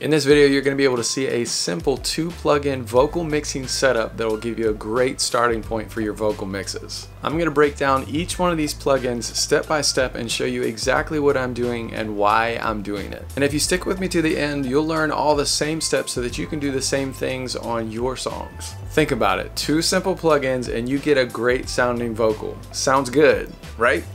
In this video, you're going to be able to see a simple 2-plugin vocal mixing setup that will give you a great starting point for your vocal mixes. I'm going to break down each one of these plugins step by step and show you exactly what I'm doing and why I'm doing it. And if you stick with me to the end, you'll learn all the same steps so that you can do the same things on your songs. Think about it, 2 simple plugins and you get a great sounding vocal. Sounds good, right?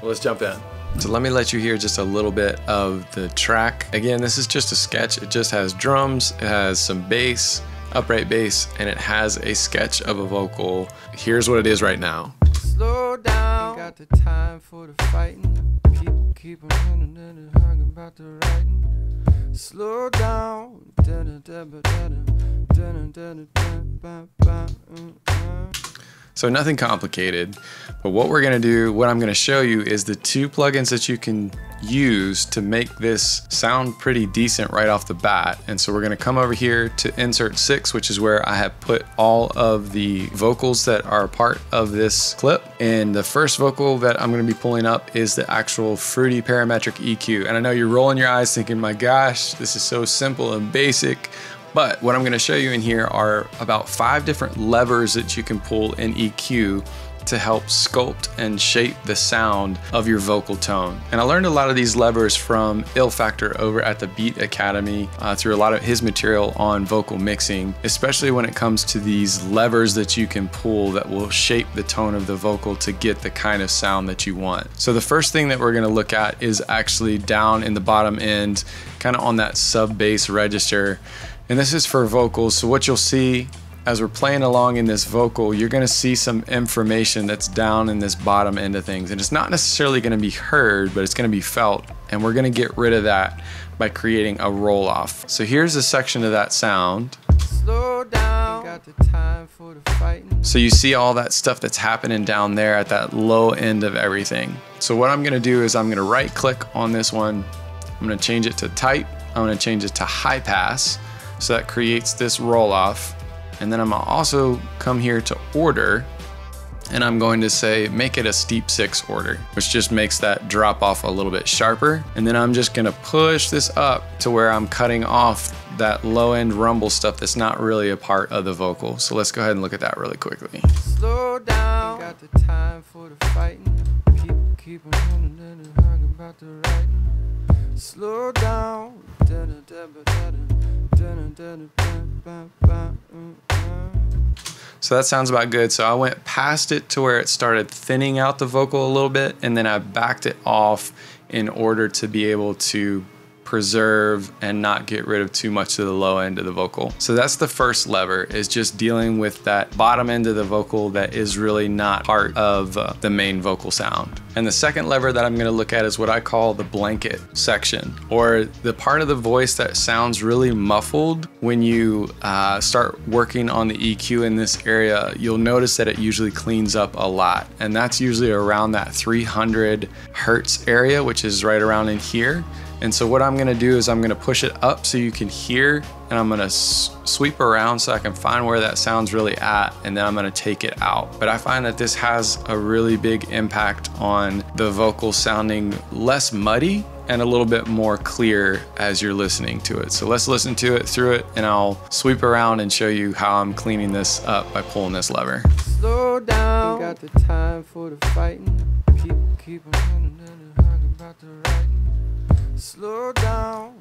Well, let's jump in. So let me let you hear just a little bit of the track. Again, this is just a sketch. It just has drums, it has some bass, upright bass, and it has a sketch of a vocal. Here's what it is right now. Slow down, got the time for the fighting. Keep running and hungry about the writing. Slow down. So nothing complicated, but what we're gonna do, what I'm gonna show you is the 2 plugins that you can use to make this sound pretty decent right off the bat. And so we're gonna come over here to insert 6, which is where I have put all of the vocals that are part of this clip. And the first vocal that I'm gonna be pulling up is the actual Fruity Parametric EQ. And I know you're rolling your eyes thinking, my gosh, this is so simple and basic. But what I'm gonna show you in here are about 5 different levers that you can pull in EQ to help sculpt and shape the sound of your vocal tone. And I learned a lot of these levers from Ill Factor over at the Beat Academy through a lot of his material on vocal mixing, especially when it comes to these levers that you can pull that will shape the tone of the vocal to get the kind of sound that you want. So the first thing that we're gonna look at is actually down in the bottom end, kind of on that sub bass register. And this is for vocals, so what you'll see as we're playing along in this vocal, you're gonna see some information that's down in this bottom end of things. And it's not necessarily gonna be heard, but it's gonna be felt. And we're gonna get rid of that by creating a roll-off. So here's a section of that sound. Slow down, got the time for the fighting. So you see all that stuff that's happening down there at that low end of everything. So what I'm gonna do is I'm gonna right click on this one. I'm gonna change it to type. I'm gonna change it to high pass. So that creates this roll off. And then I'm gonna also come here to order and I'm going to say, make it a steep 6 order, which just makes that drop off a little bit sharper. And then I'm just gonna push this up to where I'm cutting off that low end rumble stuff that's not really a part of the vocal. So let's go ahead and look at that really quickly. Slow down, got the time for the fighting. Keep running and hungry about the writing. Slow down. So that sounds about good. So I went past it to where it started thinning out the vocal a little bit, and then I backed it off in order to be able to preserve and not get rid of too much of the low end of the vocal. So that's the first lever, is just dealing with that bottom end of the vocal that is really not part of the main vocal sound. And the second lever that I'm gonna look at is what I call the blanket section, or the part of the voice that sounds really muffled. When you start working on the EQ in this area, you'll notice that it usually cleans up a lot. And that's usually around that 300 Hertz area, which is right around in here. And so what I'm gonna do is I'm gonna push it up so you can hear, and I'm gonna sweep around so I can find where that sound's really at, and then I'm gonna take it out. But I find that this has a really big impact on the vocal sounding less muddy and a little bit more clear as you're listening to it. So let's listen to it through it, and I'll sweep around and show you how I'm cleaning this up by pulling this lever. Slow down, got the time for the fighting. Keep running and hungry about the writing. Slow down.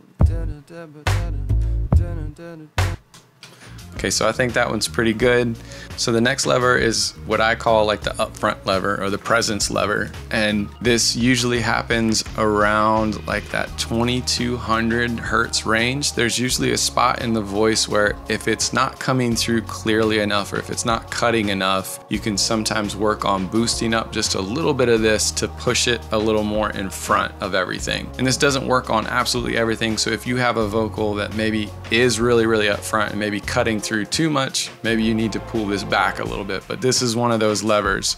Okay, so I think that one's pretty good. So the next lever is what I call like the upfront lever, or the presence lever. And this usually happens around like that 2200 Hertz range. There's usually a spot in the voice where if it's not coming through clearly enough, or if it's not cutting enough, you can sometimes work on boosting up just a little bit of this to push it a little more in front of everything. And this doesn't work on absolutely everything. So if you have a vocal that maybe is really, really upfront and maybe cutting through too much, maybe you need to pull this back a little bit, but this is one of those levers.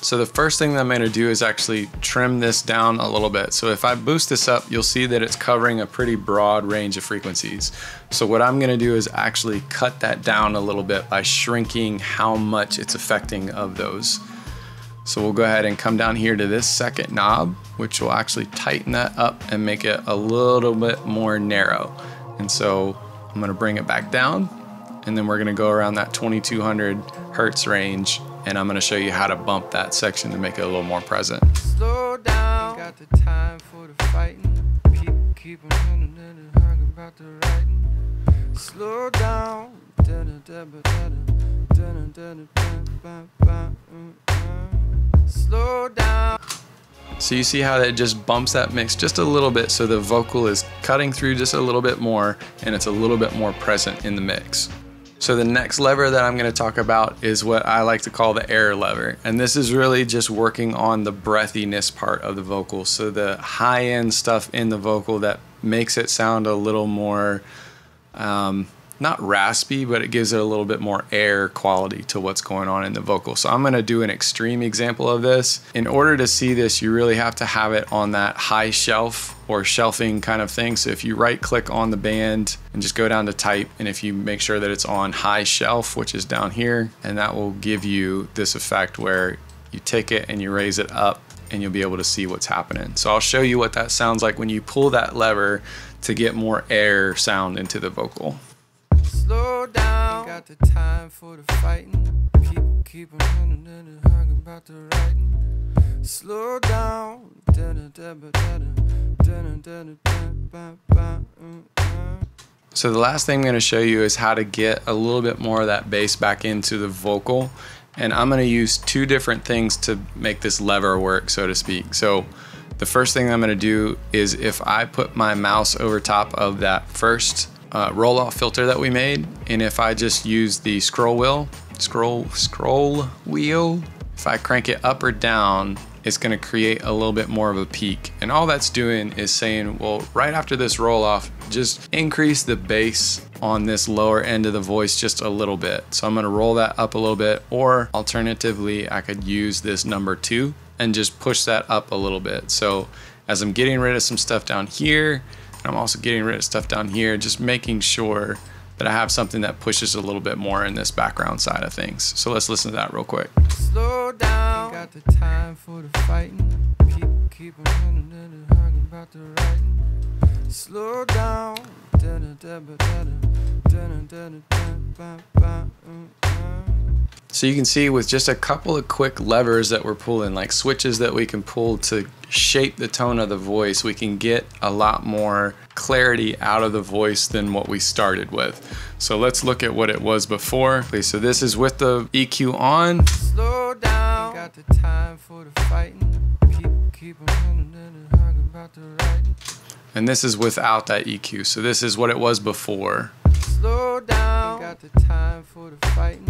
So the first thing that I'm gonna do is actually trim this down a little bit. So if I boost this up, you'll see that it's covering a pretty broad range of frequencies. So what I'm gonna do is actually cut that down a little bit by shrinking how much it's affecting of those. So we'll go ahead and come down here to this second knob, which will actually tighten that up and make it a little bit more narrow. And so I'm gonna bring it back down, and then we're gonna go around that 2200 hertz range, and I'm gonna show you how to bump that section to make it a little more present. Slow down, got the time for the fighting. People keep on running and hung about the writing. Slow down, slow down. So you see how that just bumps that mix just a little bit, so the vocal is cutting through just a little bit more, and it's a little bit more present in the mix. So the next lever that I'm going to talk about is what I like to call the air lever. And this is really just working on the breathiness part of the vocal. So the high-end stuff in the vocal that makes it sound a little more, not raspy, but it gives it a little bit more air quality to what's going on in the vocal. So I'm going to do an extreme example of this. In order to see this, you really have to have it on that high shelf or shelving kind of thing. So if you right click on the band and just go down to type, and if you make sure that it's on high shelf, which is down here, and that will give you this effect where you take it and you raise it up and you'll be able to see what's happening. So I'll show you what that sounds like when you pull that lever to get more air sound into the vocal. Slow down, got the time for the fighting. People keep on running and hung about the writing. Slow down, so the last thing I'm going to show you is how to get a little bit more of that bass back into the vocal. And I'm going to use two different things to make this lever work, so to speak. So the first thing I'm going to do is if I put my mouse over top of that first roll off filter that we made, and if I just use the scroll wheel, if I crank it up or down, it's going to create a little bit more of a peak. And all that's doing is saying, well, right after this roll off, just increase the bass on this lower end of the voice just a little bit. So I'm going to roll that up a little bit, or alternatively, I could use this number 2 and just push that up a little bit. So as I'm getting rid of some stuff down here, I'm also getting rid of stuff down here, just making sure that I have something that pushes a little bit more in this background side of things. So let's listen to that real quick. Slow down, got the time for the fighting. People keep on running and hung about the writing. Slow down, so you can see with just a couple of quick levers that we're pulling, like switches that we can pull to shape the tone of the voice, we can get a lot more clarity out of the voice than what we started with. So let's look at what it was before. Okay, so this is with the EQ on. Slow down, got the time for the fighting. People keep on running and hung about the writing. And this is without that EQ. So this is what it was before. Slow down, got the time for the fighting.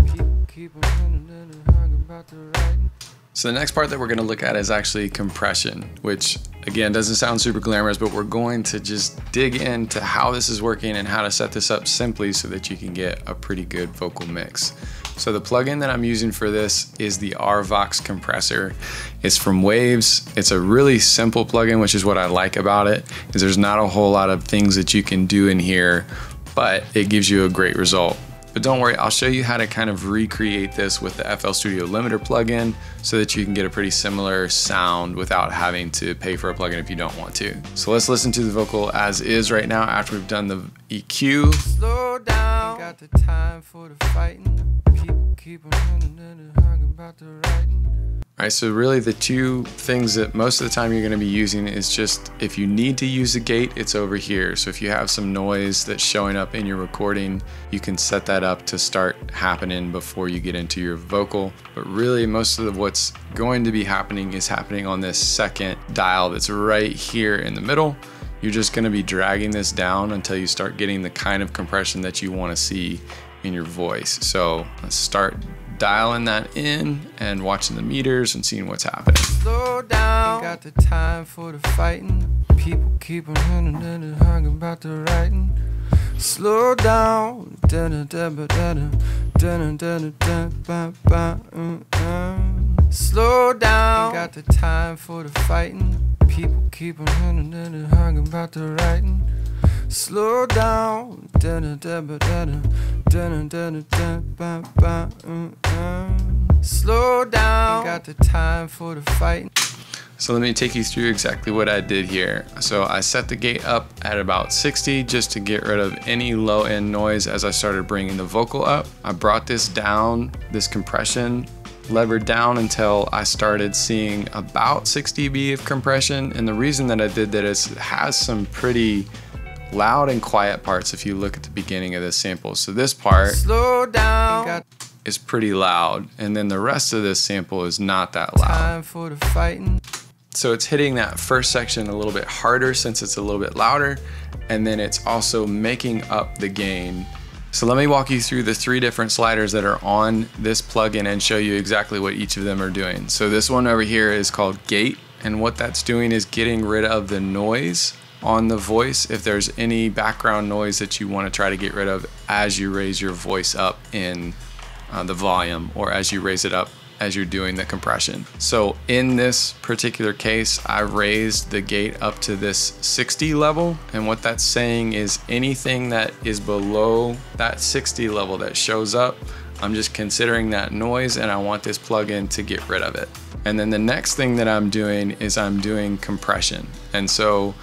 People keep on running and hung about the writing. So the next part that we're going to look at is actually compression, which again doesn't sound super glamorous, but we're going to just dig into how this is working and how to set this up simply so that you can get a pretty good vocal mix. So the plugin that I'm using for this is the Rvox compressor. It's from Waves. It's a really simple plugin, which is what I like about it, is there's not a whole lot of things that you can do in here, but it gives you a great result. But don't worry, I'll show you how to kind of recreate this with the FL Studio Limiter plugin so that you can get a pretty similar sound without having to pay for a plugin if you don't want to. So let's listen to the vocal as is right now after we've done the EQ. Slow down, got the time for the fighting. People keep on running and hung about the writing. All right, so really the two things that most of the time you're going to be using is just if you need to use a gate, it's over here. So if you have some noise that's showing up in your recording, you can set that up to start happening before you get into your vocal. But really most of what's going to be happening is happening on this second dial that's right here in the middle. You're just going to be dragging this down until you start getting the kind of compression that you want to see in your voice. So let's start dialing that in and watching the meters and seeing what's happening. Slow down, got the time for the fighting. People keep on running and hung about the writing. Slow down, slow down, got the time for the fighting. People keep on running and hung about the writing. Slow down, slow down, got the time for the fighting. So let me take you through exactly what I did here. So I set the gate up at about 60 just to get rid of any low end noise as I started bringing the vocal up. I brought this down, this compression lever down until I started seeing about 6 dB of compression. And the reason that I did that is it has some pretty loud and quiet parts if you look at the beginning of this sample. So this part Slow down. is pretty loud, and then the rest of this sample is not that loud. Time for the fighting. So it's hitting that first section a little bit harder since it's a little bit louder, and then it's also making up the gain. So let me walk you through the 3 different sliders that are on this plugin and show you exactly what each of them are doing. So this one over here is called gate, and what that's doing is getting rid of the noise on the voice if there's any background noise that you want to try to get rid of as you raise your voice up in the volume, or as you raise it up as you're doing the compression. So in this particular case, I raised the gate up to this 60 level, and what that's saying is anything that is below that 60 level that shows up, I'm just considering that noise and I want this plugin to get rid of it. And then the next thing that I'm doing is I'm doing compression. And so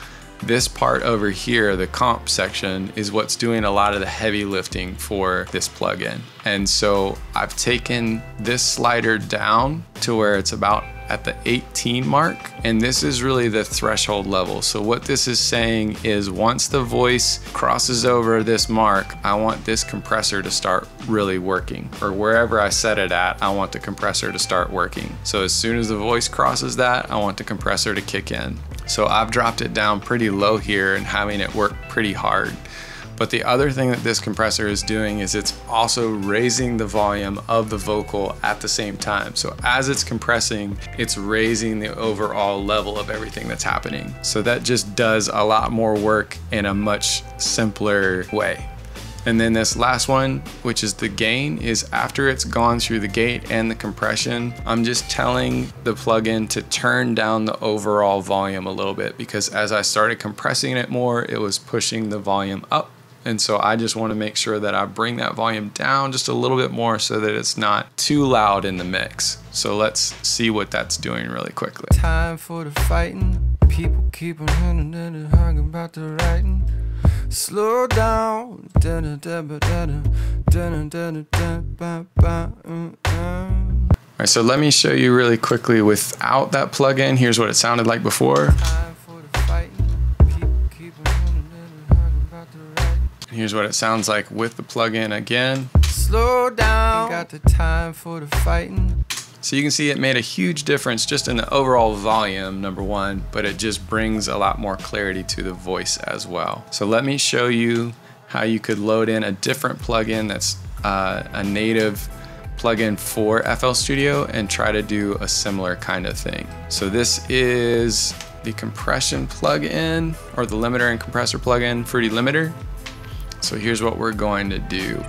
this part over here, the comp section, is what's doing a lot of the heavy lifting for this plugin. And so I've taken this slider down to where it's about at the 18 mark, and this is really the threshold level. So what this is saying is once the voice crosses over this mark, I want this compressor to start really working, or wherever I set it at, I want the compressor to start working. So as soon as the voice crosses that, I want the compressor to kick in. So I've dropped it down pretty low here and having it work pretty hard. But the other thing that this compressor is doing is it's also raising the volume of the vocal at the same time. So as it's compressing, it's raising the overall level of everything that's happening. So that just does a lot more work in a much simpler way. And then this last one, which is the gain, is after it's gone through the gate and the compression, I'm just telling the plugin to turn down the overall volume a little bit, because as I started compressing it more, it was pushing the volume up. And so I just want to make sure that I bring that volume down just a little bit more so that it's not too loud in the mix. So let's see what that's doing really quickly. Time for the fighting. People keep on hungry about the writing. Slow down. Alright, so let me show you really quickly without that plugin. Here's what it sounded like before. Here's what it sounds like with the plugin again. Slow down. Got the time for the fighting. So you can see it made a huge difference just in the overall volume, number one, but it just brings a lot more clarity to the voice as well. So let me show you how you could load in a different plugin that's a native plugin for FL Studio and try to do a similar kind of thing. So this is the compression plugin, or the limiter and compressor plugin, Fruity Limiter. So here's what we're going to do.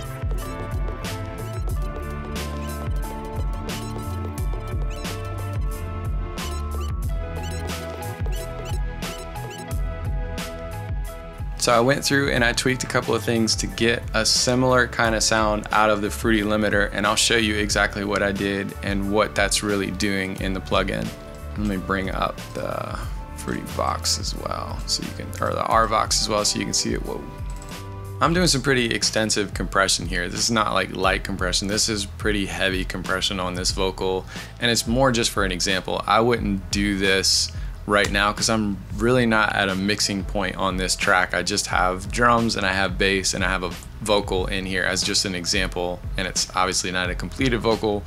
So I went through and I tweaked a couple of things to get a similar kind of sound out of the Fruity Limiter, and I'll show you exactly what I did and what that's really doing in the plugin. Let me bring up the Fruity Vox as well, so you can, or the Rvox as well, so you can see it. Whoa. I'm doing some pretty extensive compression here. This is not like light compression. This is pretty heavy compression on this vocal, and it's more just for an example. I wouldn't do this right now because I'm really not at a mixing point on this track. I just have drums and I have bass and I have a vocal in here as just an example, and it's obviously not a completed vocal,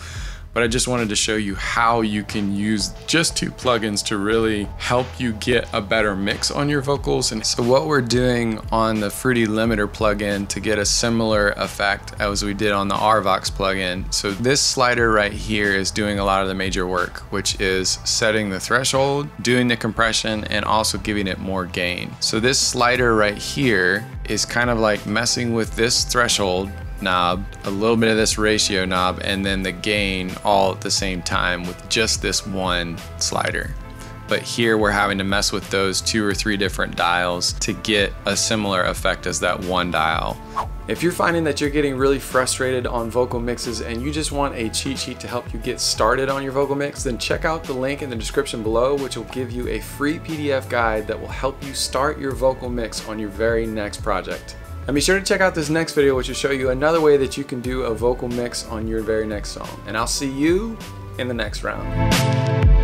but I just wanted to show you how you can use just 2 plugins to really help you get a better mix on your vocals. And so what we're doing on the Fruity Limiter plugin to get a similar effect as we did on the Rvox plugin. So this slider right here is doing a lot of the major work, which is setting the threshold, doing the compression, and also giving it more gain. So this slider right here is kind of like messing with this threshold knob, a little bit of this ratio knob, and then the gain all at the same time with just this one slider. but here we're having to mess with those 2 or 3 different dials to get a similar effect as that one dial. If you're finding that you're getting really frustrated on vocal mixes and you just want a cheat sheet to help you get started on your vocal mix, then check out the link in the description below, which will give you a free PDF guide that will help you start your vocal mix on your very next project. And be sure to check out this next video, which will show you another way that you can do a vocal mix on your very next song. And I'll see you in the next round.